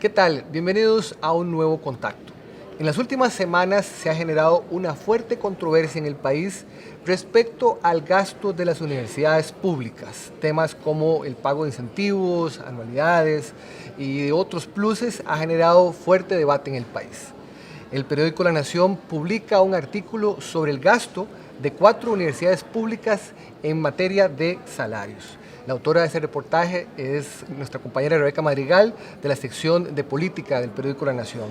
¿Qué tal? Bienvenidos a un nuevo contacto. En las últimas semanas se ha generado una fuerte controversia en el país respecto al gasto de las universidades públicas. Temas como el pago de incentivos, anualidades y otros pluses ha generado fuerte debate en el país. El periódico La Nación publica un artículo sobre el gasto de 4 universidades públicas en materia de salarios. La autora de ese reportaje es nuestra compañera Rebeca Madrigal, de la sección de política del periódico La Nación.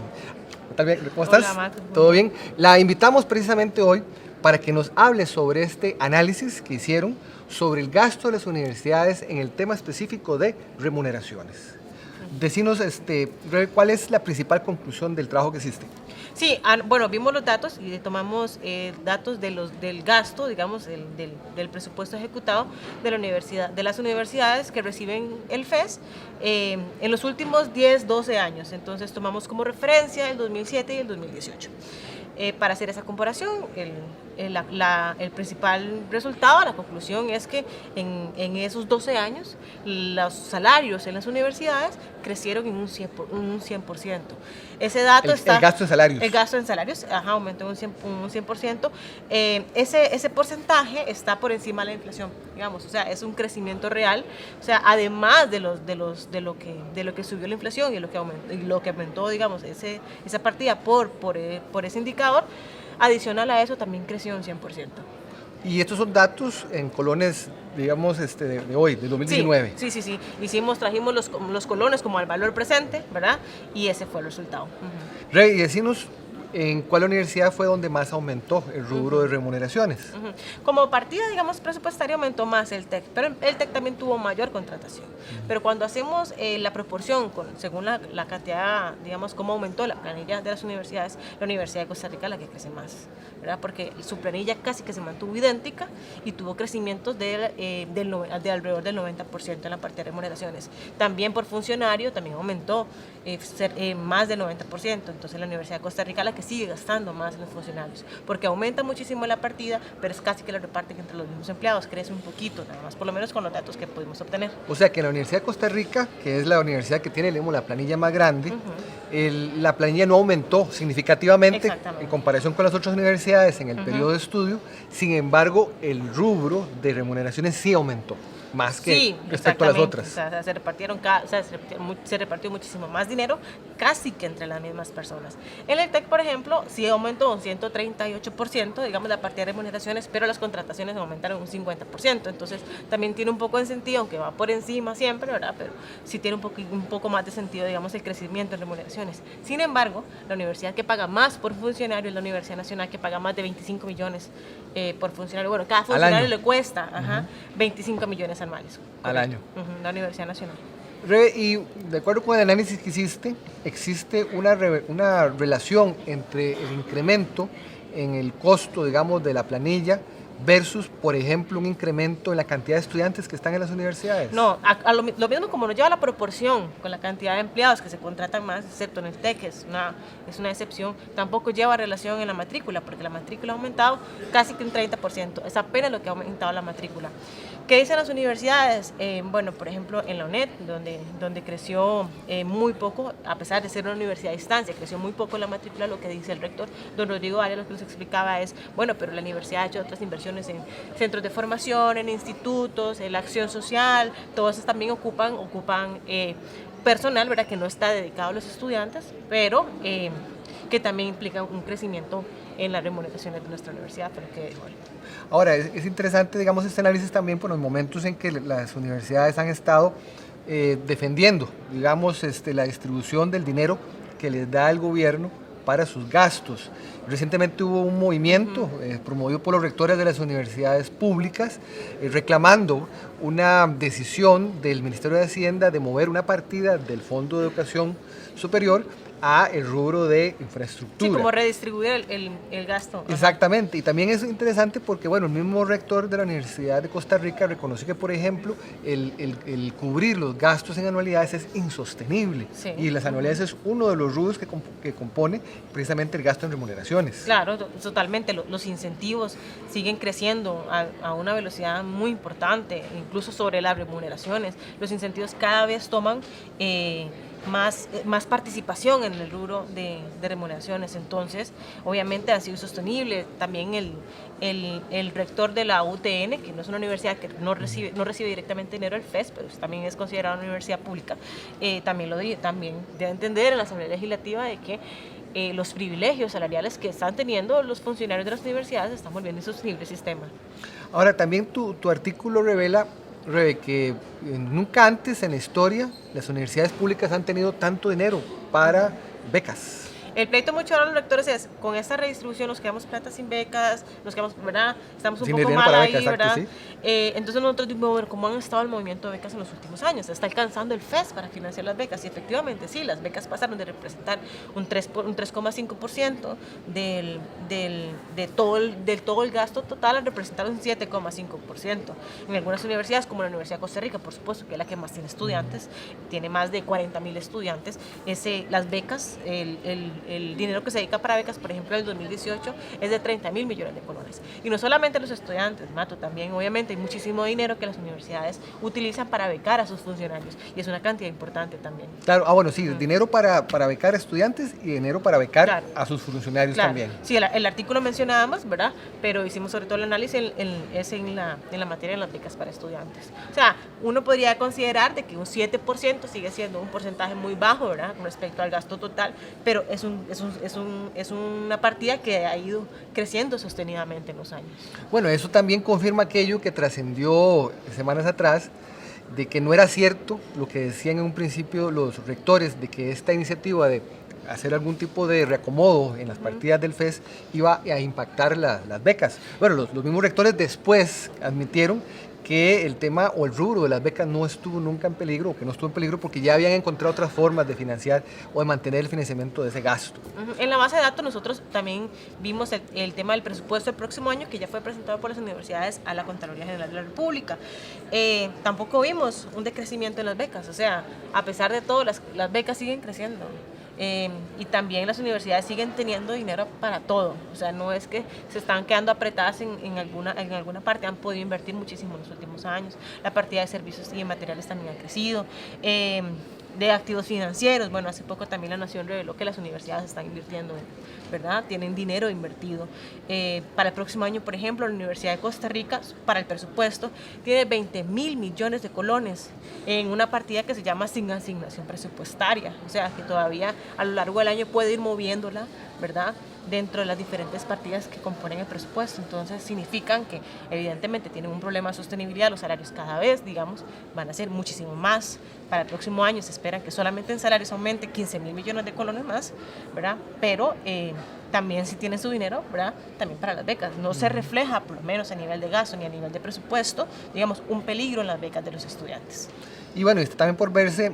¿Cómo estás? Hola, Matt. ¿Todo bien? La invitamos precisamente hoy para que nos hable sobre este análisis que hicieron sobre el gasto de las universidades en el tema específico de remuneraciones. Decinos, Rebe, ¿cuál es la principal conclusión del trabajo que hiciste? Sí, bueno, vimos los datos y tomamos datos del gasto, digamos, del presupuesto ejecutado de la universidad, de las universidades que reciben el FES en los últimos 10, 12 años. Entonces tomamos como referencia el 2007 y el 2018. Para hacer esa comparación, el principal resultado, la conclusión es que en esos 12 años los salarios en las universidades crecieron en un 100%. Ese dato está... El gasto en salarios. El gasto en salarios, aumentó un 100%. Ese porcentaje está por encima de la inflación, digamos, o sea, es un crecimiento real, o sea, además de lo que subió la inflación y lo que aumentó, digamos, esa partida por ese indicador, adicional a eso también creció un 100%. Y estos son datos en colones, digamos, de hoy, del 2019. Sí. Trajimos los colones como al valor presente, ¿verdad? Y ese fue el resultado. Rey, y decinos, ¿en cuál universidad fue donde más aumentó el rubro de remuneraciones? Como partida, digamos, presupuestaria aumentó más el TEC, pero el TEC también tuvo mayor contratación. Pero cuando hacemos la proporción, según la cantidad, digamos, cómo aumentó la planilla de las universidades, la Universidad de Costa Rica es la que crece más, ¿verdad? Porque su planilla casi que se mantuvo idéntica y tuvo crecimientos de alrededor del 90% en la parte de remuneraciones. También por funcionario, también aumentó más del 90%. Entonces la Universidad de Costa Rica es la que sigue gastando más en los funcionarios, porque aumenta muchísimo la partida, pero es casi que lo reparten entre los mismos empleados, crece un poquito nada más, por lo menos con los datos que pudimos obtener. O sea que en la Universidad de Costa Rica, que es la universidad que tiene, digamos, la planilla más grande, la planilla no aumentó significativamente en comparación con las otras universidades en el periodo de estudio. Sin embargo, el rubro de remuneraciones sí aumentó más que respecto a las otras. O sea, se repartió muchísimo más dinero, casi que entre las mismas personas. En el TEC, por ejemplo, sí aumentó un 138%, digamos, la partida de remuneraciones, pero las contrataciones aumentaron un 50%. Entonces, también tiene un poco de sentido, aunque va por encima siempre, ¿verdad? Pero sí tiene un poco más de sentido, digamos, el crecimiento en remuneraciones. Sin embargo, la universidad que paga más por funcionario es la Universidad Nacional, que paga más de 25 millones por funcionario. Bueno, cada funcionario le cuesta 25 millones anuales. Al año. La Universidad Nacional. Rebe, y de acuerdo con el análisis que hiciste, existe una relación entre el incremento en el costo, digamos, de la planilla versus, por ejemplo, un incremento en la cantidad de estudiantes que están en las universidades. No, lo mismo como nos lleva la proporción con la cantidad de empleados que se contratan más, excepto en el TEC, es una excepción, tampoco lleva relación en la matrícula, porque la matrícula ha aumentado casi que un 30%, es apenas lo que ha aumentado la matrícula. ¿Qué dicen las universidades? Bueno, por ejemplo, en la UNED, donde creció muy poco, a pesar de ser una universidad a distancia, creció muy poco la matrícula. Lo que dice el rector, don Rodrigo Arias, lo que nos explicaba es, bueno, pero la universidad ha hecho otras inversiones en centros de formación, en institutos, en la acción social, todos esos también ocupan personal, ¿verdad?, que no está dedicado a los estudiantes, pero que también implica un crecimiento en las remuneraciones de nuestra universidad. Ahora, es interesante, digamos, este análisis también por los momentos en que las universidades han estado defendiendo, digamos, la distribución del dinero que les da el gobierno para sus gastos. Recientemente hubo un movimiento promovido por los rectores de las universidades públicas reclamando una decisión del Ministerio de Hacienda de mover una partida del Fondo de Educación Superior a el rubro de infraestructura. Sí, como redistribuir el gasto. Exactamente, y también es interesante porque, bueno, el mismo rector de la Universidad de Costa Rica reconoce que, por ejemplo, el cubrir los gastos en anualidades es insostenible, y las anualidades es uno de los rubros que compone precisamente el gasto en remuneraciones. Claro, totalmente, los incentivos siguen creciendo a una velocidad muy importante, incluso sobre las remuneraciones. Los incentivos cada vez toman más participación en el rubro de remuneraciones. Entonces, obviamente ha sido sostenible. También el rector de la UTN, que no es una universidad que no recibe directamente dinero del FES, pero también es considerada una universidad pública, también debe entender en la Asamblea Legislativa de que los privilegios salariales que están teniendo los funcionarios de las universidades están volviendo insostenible el sistema. Ahora, también tu artículo revela, Rebe, que nunca antes en la historia las universidades públicas han tenido tanto dinero para becas. El pleito mucho ahora los rectores es, con esta redistribución nos quedamos plata sin becas, nos quedamos, ¿verdad? Estamos un poco mal ahí, becas, ¿verdad? Exacto, sí. Entonces nosotros dimos, ver cómo han estado el movimiento de becas en los últimos años. Está alcanzando el FES para financiar las becas y efectivamente sí, las becas pasaron de representar un 3,5% de todo el gasto total a representar un 7,5%. En algunas universidades, como la Universidad de Costa Rica, por supuesto, que es la que más tiene estudiantes, tiene más de 40,000 estudiantes, las becas, el dinero que se dedica para becas, por ejemplo, en el 2018 es de 30,000 millones de colones. Y no solamente los estudiantes, Mato, también obviamente hay muchísimo dinero que las universidades utilizan para becar a sus funcionarios y es una cantidad importante también. Claro, bueno, sí, dinero para becar a estudiantes y dinero para becar a sus funcionarios también. Sí, el artículo menciona ambas, ¿verdad? Pero hicimos sobre todo el análisis en la materia de las becas para estudiantes. O sea, uno podría considerar de que un 7% sigue siendo un porcentaje muy bajo, ¿verdad? Con respecto al gasto total, pero es una partida que ha ido creciendo sostenidamente en los años. Bueno, eso también confirma aquello que trascendió semanas atrás, de que no era cierto lo que decían en un principio los rectores, de que esta iniciativa de hacer algún tipo de reacomodo en las partidas del FES iba a impactar las becas. Bueno, los mismos rectores después admitieron que el tema o el rubro de las becas no estuvo nunca en peligro, o que no estuvo en peligro porque ya habían encontrado otras formas de financiar o de mantener el financiamiento de ese gasto. En la base de datos nosotros también vimos el tema del presupuesto del próximo año, que ya fue presentado por las universidades a la Contraloría General de la República. Tampoco vimos un decrecimiento en las becas, o sea, a pesar de todo, las becas siguen creciendo. Y también las universidades siguen teniendo dinero para todo, o sea, no es que se están quedando apretadas en alguna parte, han podido invertir muchísimo en los últimos años, la partida de servicios y de materiales también ha crecido, de activos financieros, bueno, hace poco también la Nación reveló que las universidades están invirtiendo, ¿verdad? Tienen dinero invertido. Para el próximo año, por ejemplo, la Universidad de Costa Rica, para el presupuesto, tiene 20,000 millones de colones en una partida que se llama sin asignación presupuestaria, o sea, que todavía a lo largo del año puede ir moviéndola, ¿verdad?, dentro de las diferentes partidas que componen el presupuesto. Entonces significan que evidentemente tienen un problema de sostenibilidad, los salarios cada vez, digamos, van a ser muchísimo más. Para el próximo año se esperan que solamente en salarios aumente 15,000 millones de colones más, ¿verdad? Pero también si tienen su dinero, ¿verdad?, también para las becas. No se refleja, por lo menos a nivel de gasto ni a nivel de presupuesto, digamos, un peligro en las becas de los estudiantes. Y bueno, está también por verse,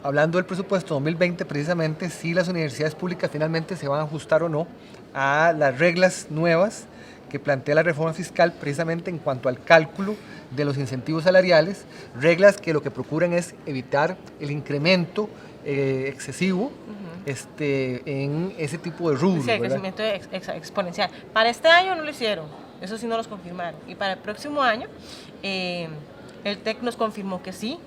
hablando del presupuesto 2020, precisamente, si las universidades públicas finalmente se van a ajustar o no a las reglas nuevas que plantea la reforma fiscal, precisamente en cuanto al cálculo de los incentivos salariales, reglas que lo que procuran es evitar el incremento excesivo en ese tipo de rubros. Sí, el crecimiento exponencial. Para este año no lo hicieron, eso sí no los confirmaron. Y para el próximo año, el TEC nos confirmó que sí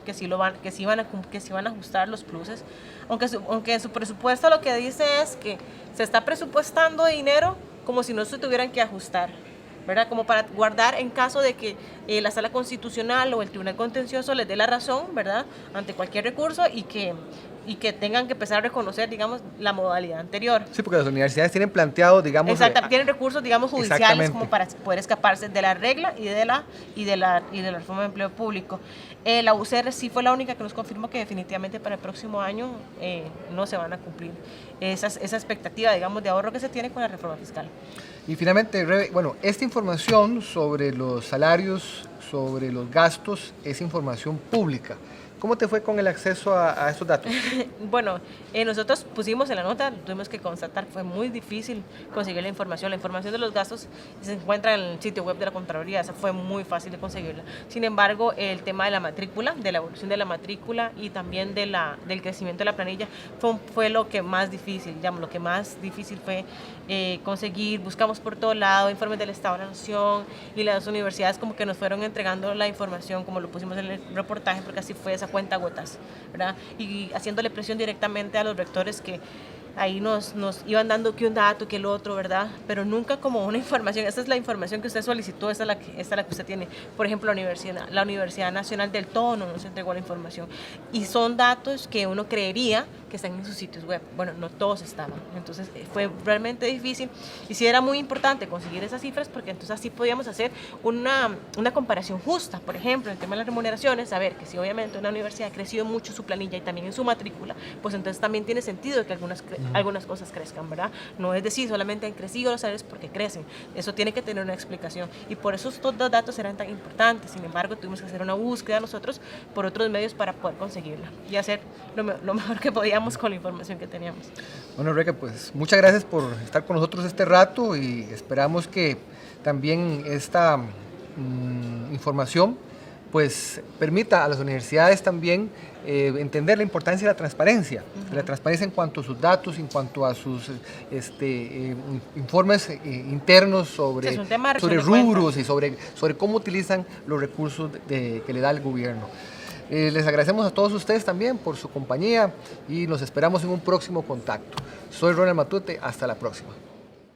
van a ajustar los pluses, aunque en su presupuesto lo que dice es que se está presupuestando dinero como si no se tuvieran que ajustar, ¿verdad? Como para guardar en caso de que la Sala Constitucional o el Tribunal Contencioso les dé la razón, ¿verdad?, ante cualquier recurso y que tengan que empezar a reconocer, digamos, la modalidad anterior. Sí, porque las universidades tienen planteado, digamos... Exacto, tienen recursos, digamos, judiciales como para poder escaparse de la regla y de la reforma de empleo público. La UCR sí fue la única que nos confirmó que definitivamente para el próximo año no se van a cumplir esa expectativa, digamos, de ahorro que se tiene con la reforma fiscal. Y finalmente, Rebe, bueno, esta información sobre los salarios, sobre los gastos, es información pública. ¿Cómo te fue con el acceso a estos datos? Bueno, nosotros pusimos en la nota, tuvimos que constatar, fue muy difícil conseguir la información. La información de los gastos se encuentra en el sitio web de la Contraloría, esa fue muy fácil de conseguirla. Sin embargo, el tema de la matrícula, de la evolución de la matrícula y también del crecimiento de la planilla fue lo que más difícil, digamos, lo que más difícil fue conseguir. Buscamos por todo lado informes del Estado de la Nación y las universidades como que nos fueron entregando la información como lo pusimos en el reportaje, porque así fue esa cuentagotas, ¿verdad? Y haciéndole presión directamente a los rectores que ahí nos iban dando que un dato, que el otro, ¿verdad? Pero nunca como una información. Esta es la información que usted solicitó, esta es la que usted tiene. Por ejemplo, la Universidad Nacional del Tono nos entregó la información. Y son datos que uno creería que están en sus sitios web. Bueno, no todos estaban. Entonces fue realmente difícil. Y sí era muy importante conseguir esas cifras porque entonces así podíamos hacer una comparación justa. Por ejemplo, en el tema de las remuneraciones, saber que si obviamente una universidad ha crecido mucho su planilla y también en su matrícula, pues entonces también tiene sentido que algunas cosas crezcan, ¿verdad? No es decir, solamente han crecido los salarios porque crecen. Eso tiene que tener una explicación. Y por eso estos dos datos eran tan importantes. Sin embargo, tuvimos que hacer una búsqueda nosotros por otros medios para poder conseguirla y hacer lo mejor que podíamos con la información que teníamos. Bueno, Rebeca, pues muchas gracias por estar con nosotros este rato y esperamos que también esta información pues permita a las universidades también entender la importancia de la transparencia en cuanto a sus datos, en cuanto a sus informes internos sobre rubros y sobre cómo utilizan los recursos que le da el gobierno. Les agradecemos a todos ustedes también por su compañía y nos esperamos en un próximo contacto. Soy Ronald Matute, hasta la próxima.